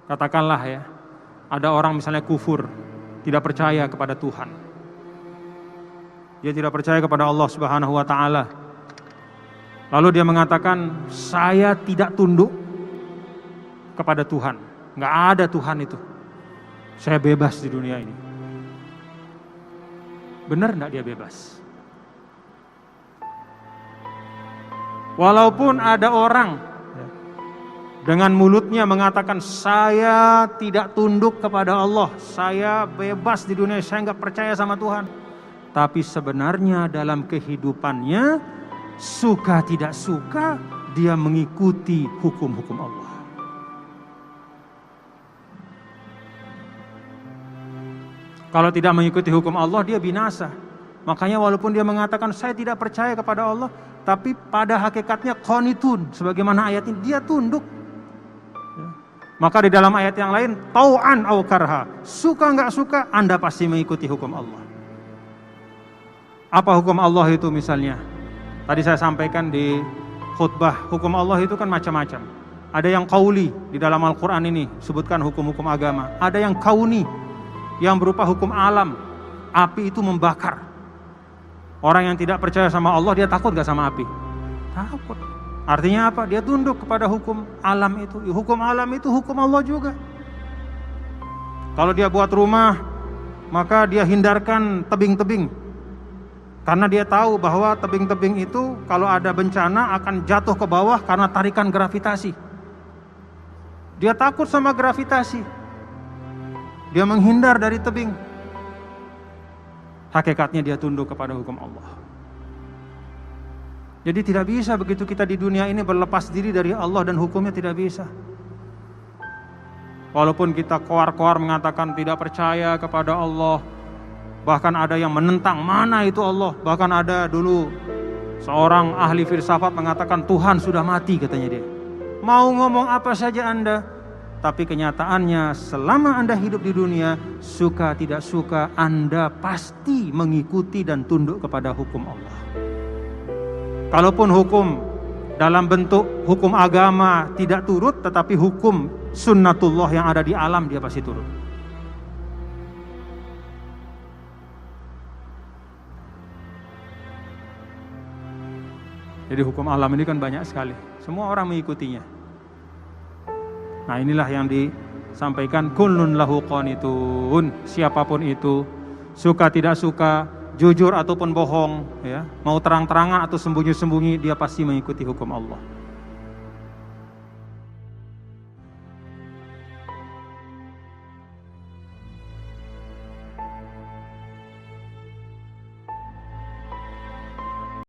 Katakanlah ya, ada orang misalnya kufur, tidak percaya kepada Tuhan. Dia tidak percaya kepada Allah Subhanahu wa taala. Lalu dia mengatakan, saya tidak tunduk kepada Tuhan. Nggak ada Tuhan itu. Saya bebas di dunia ini. Benar nggak dia bebas? Walaupun ada orang dengan mulutnya mengatakan, saya tidak tunduk kepada Allah, saya bebas di dunia, saya nggak percaya sama Tuhan. Tapi sebenarnya dalam kehidupannya, suka tidak suka, dia mengikuti hukum-hukum Allah. Kalau tidak mengikuti hukum Allah, dia binasa. Makanya walaupun dia mengatakan saya tidak percaya kepada Allah, tapi pada hakikatnya qanitun, sebagaimana ayat ini, dia tunduk. Maka di dalam ayat yang lain, tau'an au karha, suka nggak suka, Anda pasti mengikuti hukum Allah. Apa hukum Allah itu misalnya? Tadi saya sampaikan di khutbah, hukum Allah itu kan macam-macam. Ada yang qauli, di dalam Al-Quran ini sebutkan hukum-hukum agama. Ada yang kauni, yang berupa hukum alam. Api itu membakar. Orang yang tidak percaya sama Allah, dia takut gak sama api? Takut. Artinya apa? Dia tunduk kepada hukum alam itu. Hukum alam itu hukum Allah juga. Kalau dia buat rumah, maka dia hindarkan tebing-tebing. Karena dia tahu bahwa tebing-tebing itu kalau ada bencana akan jatuh ke bawah karena tarikan gravitasi. Dia takut sama gravitasi. Dia menghindar dari tebing. Hakikatnya dia tunduk kepada hukum Allah. Jadi tidak bisa begitu kita di dunia ini berlepas diri dari Allah dan hukumnya, tidak bisa. Walaupun kita koar-koar mengatakan tidak percaya kepada Allah, bahkan ada yang menentang mana itu Allah. Bahkan ada dulu seorang ahli filsafat mengatakan Tuhan sudah mati, katanya dia. Mau ngomong apa saja Anda, tapi kenyataannya selama Anda hidup di dunia, suka tidak suka, Anda pasti mengikuti dan tunduk kepada hukum Allah. Kalaupun hukum dalam bentuk hukum agama tidak turut, tetapi hukum sunnatullah yang ada di alam dia pasti turut. Jadi hukum alam ini kan banyak sekali, semua orang mengikutinya. Nah inilah yang disampaikan, kullun lahu qanitun, siapapun itu, suka tidak suka, jujur ataupun bohong, ya, mau terang-terangan atau sembunyi-sembunyi, dia pasti mengikuti hukum Allah.